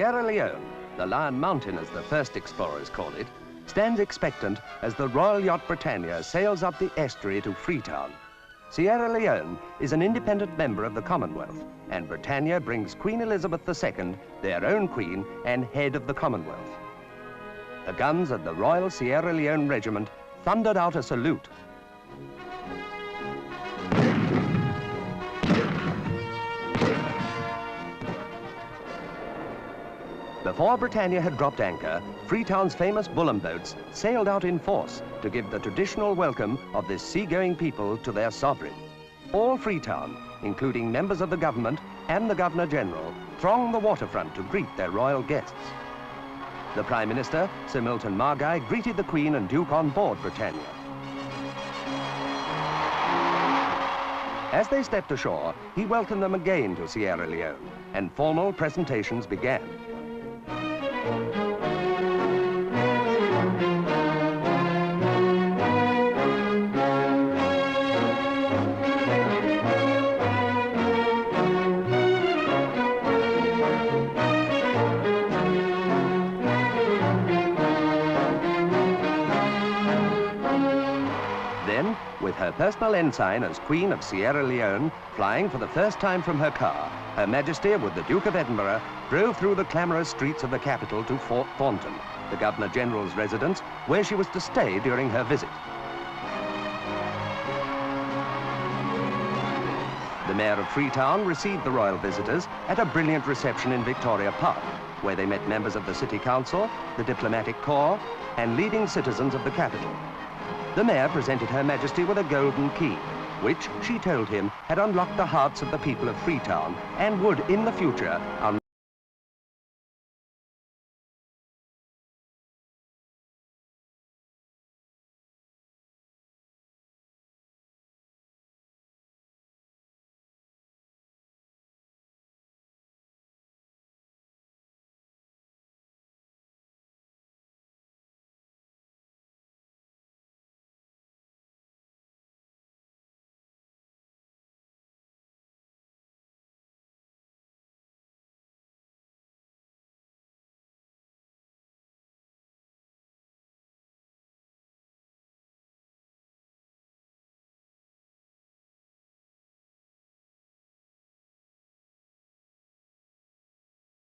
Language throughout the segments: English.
Sierra Leone, the Lion Mountain as the first explorers called it, stands expectant as the Royal Yacht Britannia sails up the estuary to Freetown. Sierra Leone is an independent member of the Commonwealth, and Britannia brings Queen Elizabeth II, their own queen and head of the Commonwealth. The guns of the Royal Sierra Leone Regiment thundered out a salute. Before Britannia had dropped anchor, Freetown's famous Bullen boats sailed out in force to give the traditional welcome of this seagoing people to their sovereign. All Freetown, including members of the government and the Governor-General, thronged the waterfront to greet their royal guests. The Prime Minister, Sir Milton Margai, greeted the Queen and Duke on board Britannia. As they stepped ashore, he welcomed them again to Sierra Leone, and formal presentations began. Then, with her personal ensign as Queen of Sierra Leone flying for the first time from her car, Her Majesty, with the Duke of Edinburgh, drove through the clamorous streets of the capital to Fort Thornton, the Governor-General's residence, where she was to stay during her visit. The Mayor of Freetown received the royal visitors at a brilliant reception in Victoria Park, where they met members of the City Council, the Diplomatic Corps, and leading citizens of the capital. The Mayor presented Her Majesty with a golden key, which, she told him, had unlocked the hearts of the people of Freetown and would, in the future,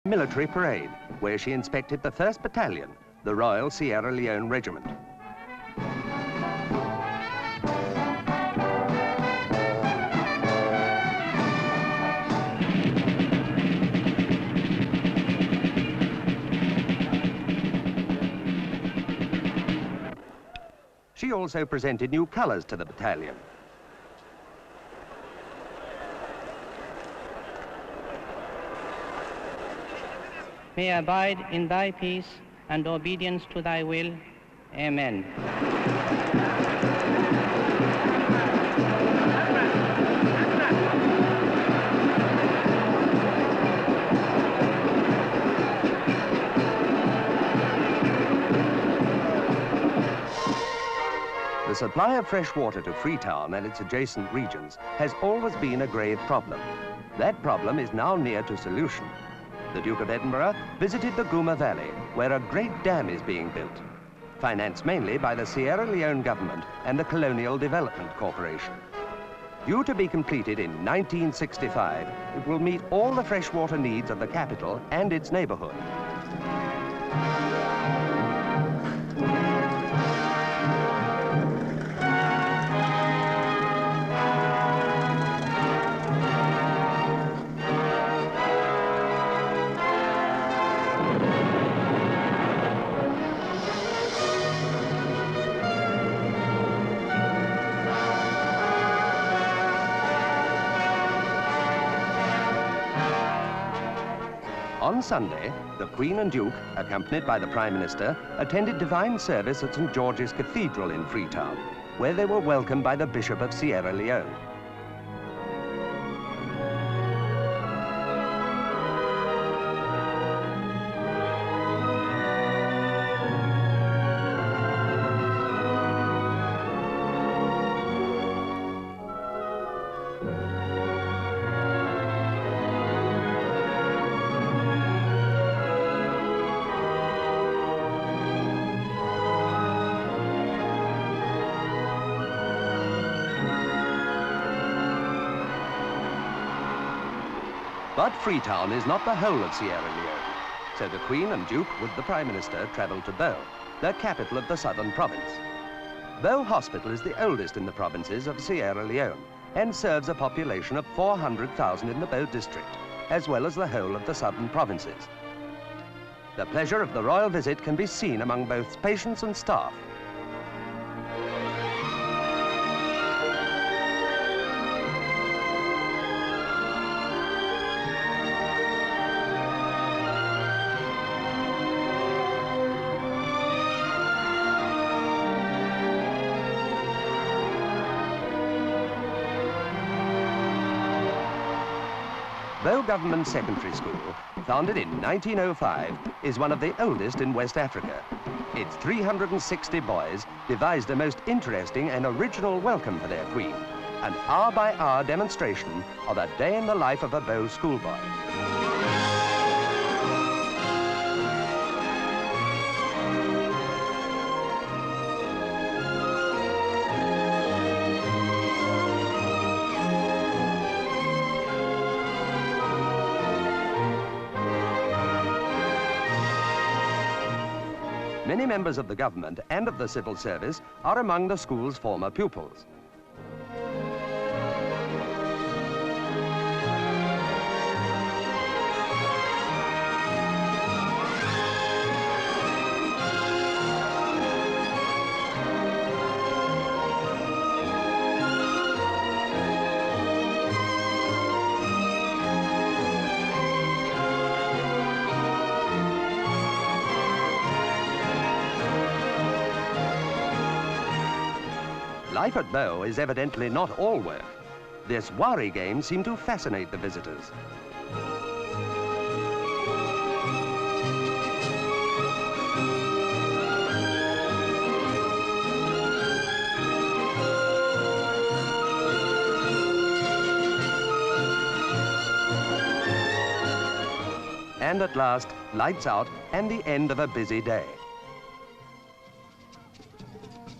military parade, where she inspected the 1st Battalion, the Royal Sierra Leone Regiment. She also presented new colours to the battalion. May I abide in thy peace and obedience to thy will. Amen. The supply of fresh water to Freetown and its adjacent regions has always been a grave problem. That problem is now near to solution. The Duke of Edinburgh visited the Gooma Valley, where a great dam is being built, financed mainly by the Sierra Leone government and the Colonial Development Corporation. Due to be completed in 1965, it will meet all the freshwater needs of the capital and its neighborhood. On Sunday, the Queen and Duke, accompanied by the Prime Minister, attended divine service at St. George's Cathedral in Freetown, where they were welcomed by the Bishop of Sierra Leone. But Freetown is not the whole of Sierra Leone. So the Queen and Duke, with the Prime Minister, travelled to Bo, the capital of the southern province. Bo Hospital is the oldest in the provinces of Sierra Leone and serves a population of 400,000 in the Bo district, as well as the whole of the southern provinces. The pleasure of the royal visit can be seen among both patients and staff. Bo Government Secondary School, founded in 1905, is one of the oldest in West Africa. Its 360 boys devised a most interesting and original welcome for their Queen, an hour-by-hour demonstration of a day in the life of a Bo schoolboy. Many members of the government and of the civil service are among the school's former pupils. Life at Bo is evidently not all work. This Wari game seemed to fascinate the visitors. And at last, lights out and the end of a busy day.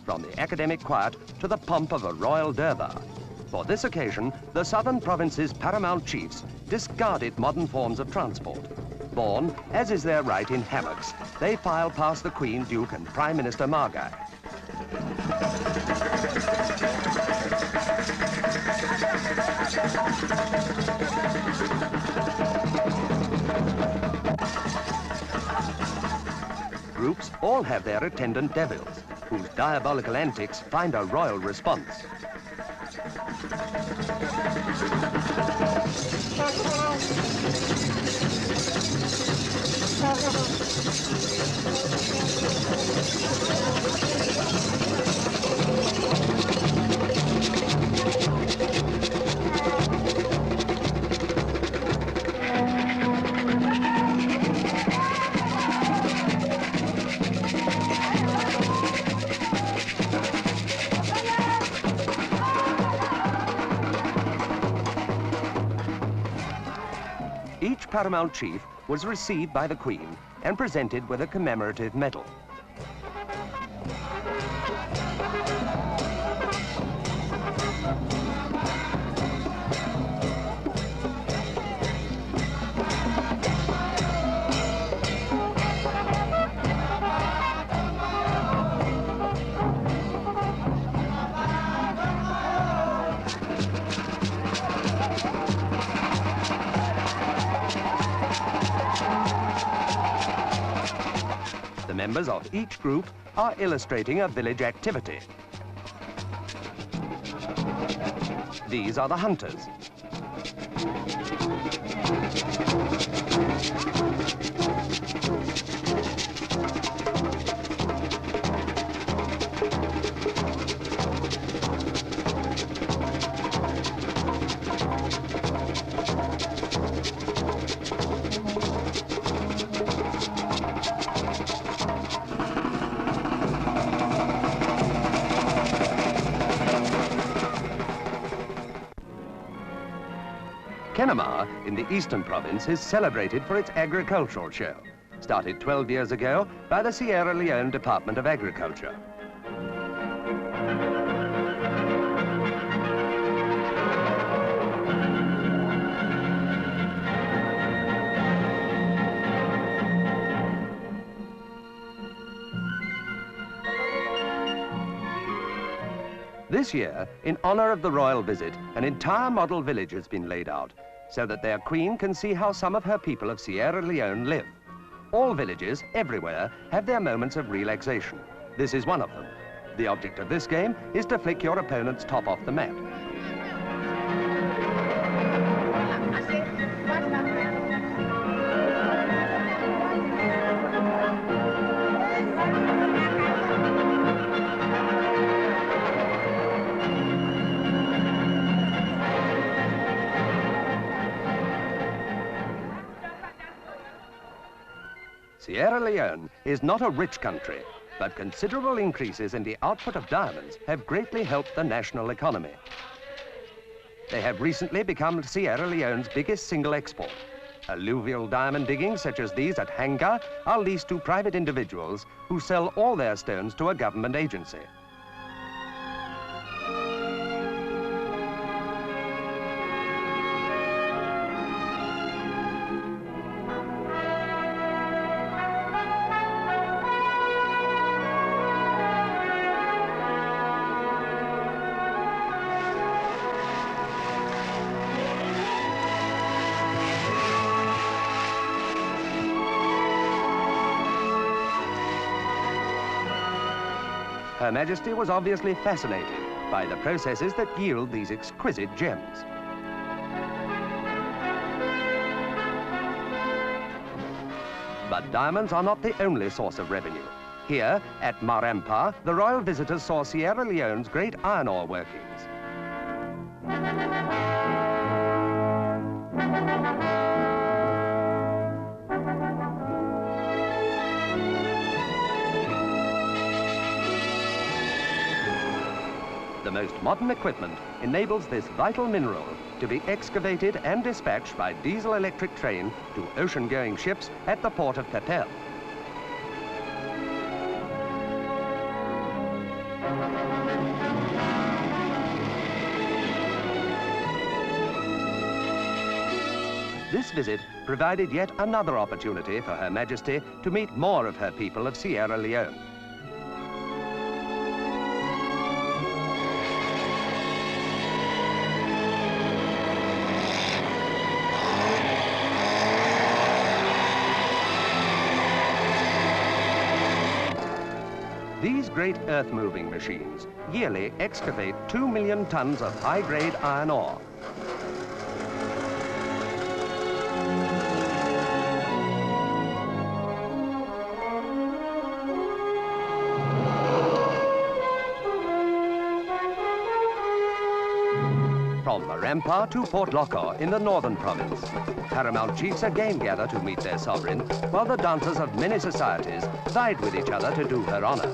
From the academic quiet to the pomp of a royal durbar. For this occasion, the southern province's paramount chiefs discarded modern forms of transport. Born, as is their right, in hammocks, they file past the Queen, Duke and Prime Minister Margai. Groups all have their attendant devils, whose diabolical antics find a royal response. Each paramount chief was received by the Queen and presented with a commemorative medal. The members of each group are illustrating a village activity. These are the hunters. Kenema in the eastern province is celebrated for its agricultural show, started 12 years ago by the Sierra Leone Department of Agriculture. This year, in honor of the royal visit, an entire model village has been laid out so that their queen can see how some of her people of Sierra Leone live. All villages, everywhere, have their moments of relaxation. This is one of them. The object of this game is to flick your opponent's top off the mat. Sierra Leone is not a rich country, but considerable increases in the output of diamonds have greatly helped the national economy. They have recently become Sierra Leone's biggest single export. Alluvial diamond diggings such as these at Hanga are leased to private individuals who sell all their stones to a government agency. Her Majesty was obviously fascinated by the processes that yield these exquisite gems. But diamonds are not the only source of revenue. Here, at Marempa, the royal visitors saw Sierra Leone's great iron ore workings. The most modern equipment enables this vital mineral to be excavated and dispatched by diesel-electric train to ocean-going ships at the port of Pepel. This visit provided yet another opportunity for Her Majesty to meet more of her people of Sierra Leone. These great earth-moving machines yearly excavate 2 million tons of high-grade iron ore. From Marempa to Port Locor in the northern province, paramount chiefs again gather to meet their sovereign, while the dancers of many societies vied with each other to do her honor.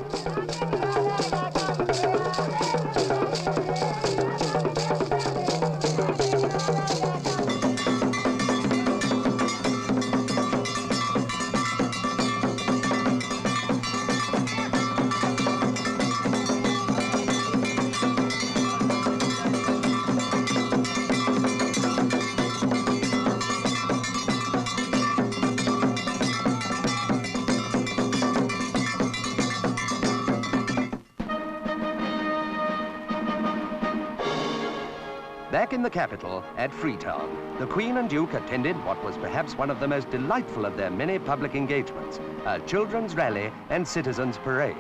Back in the capital, at Freetown, the Queen and Duke attended what was perhaps one of the most delightful of their many public engagements, a children's rally and citizens' parade.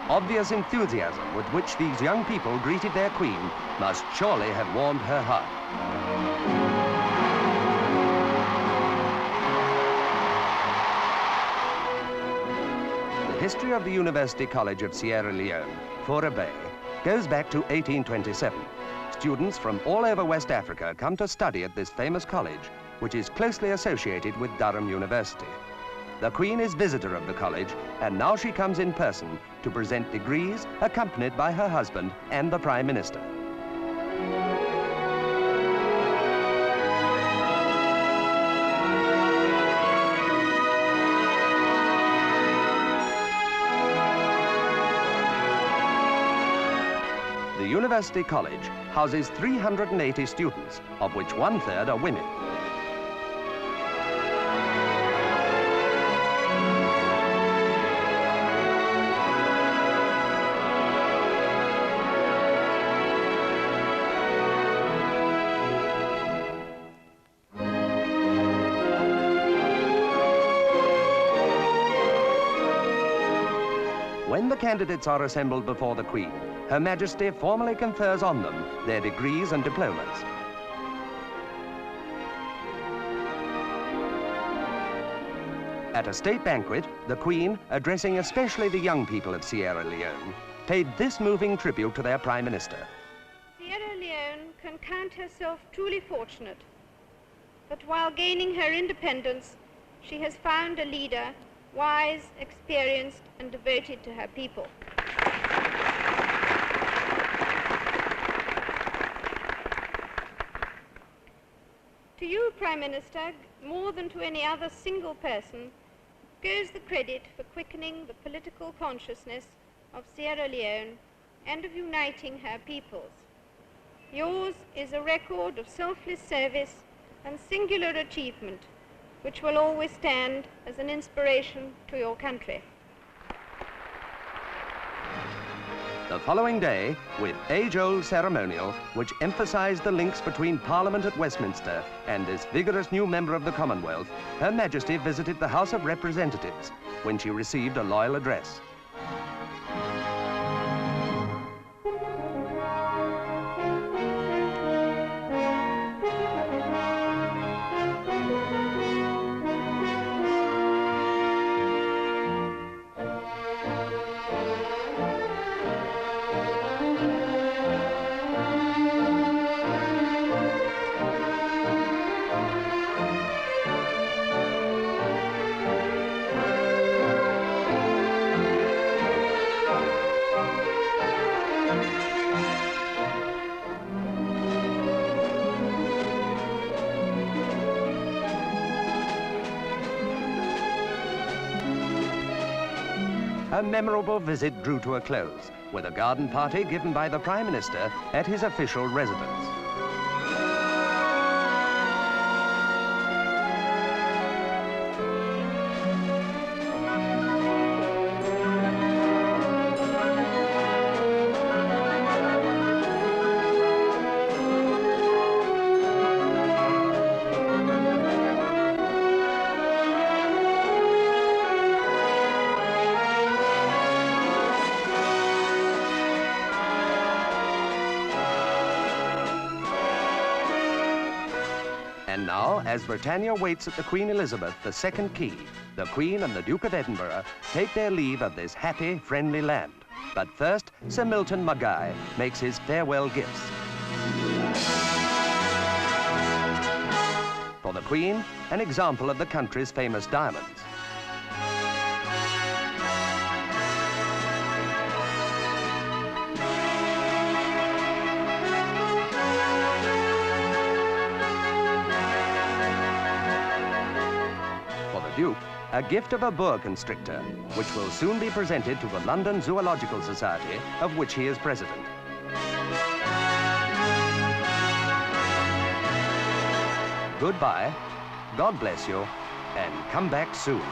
obvious enthusiasm with which these young people greeted their queen must surely have warmed her heart. The history of the University College of Sierra Leone, Fora Bay, goes back to 1827. Students from all over West Africa come to study at this famous college, which is closely associated with Durham University. The Queen is visitor of the college, and now she comes in person to present degrees accompanied by her husband and the Prime Minister. The University College houses 380 students, of which 1/3 are women. When the candidates are assembled before the Queen, Her Majesty formally confers on them their degrees and diplomas. At a state banquet, the Queen, addressing especially the young people of Sierra Leone, paid this moving tribute to their Prime Minister. Sierra Leone can count herself truly fortunate that while gaining her independence, she has found a leader wise, experienced, and devoted to her people. To you, Prime Minister, more than to any other single person, goes the credit for quickening the political consciousness of Sierra Leone and of uniting her peoples. Yours is a record of selfless service and singular achievement, which will always stand as an inspiration to your country. The following day, with age-old ceremonial which emphasized the links between Parliament at Westminster and this vigorous new member of the Commonwealth, Her Majesty visited the House of Representatives when she received a loyal address. A memorable visit drew to a close with a garden party given by the Prime Minister at his official residence. And now, as Britannia waits at the Queen Elizabeth II Quay, the Queen and the Duke of Edinburgh take their leave of this happy, friendly land. But first, Sir Milton Mackay makes his farewell gifts. For the Queen, an example of the country's famous diamonds. Duke, a gift of a boa constrictor, which will soon be presented to the London Zoological Society, of which he is president. Goodbye, God bless you, and come back soon.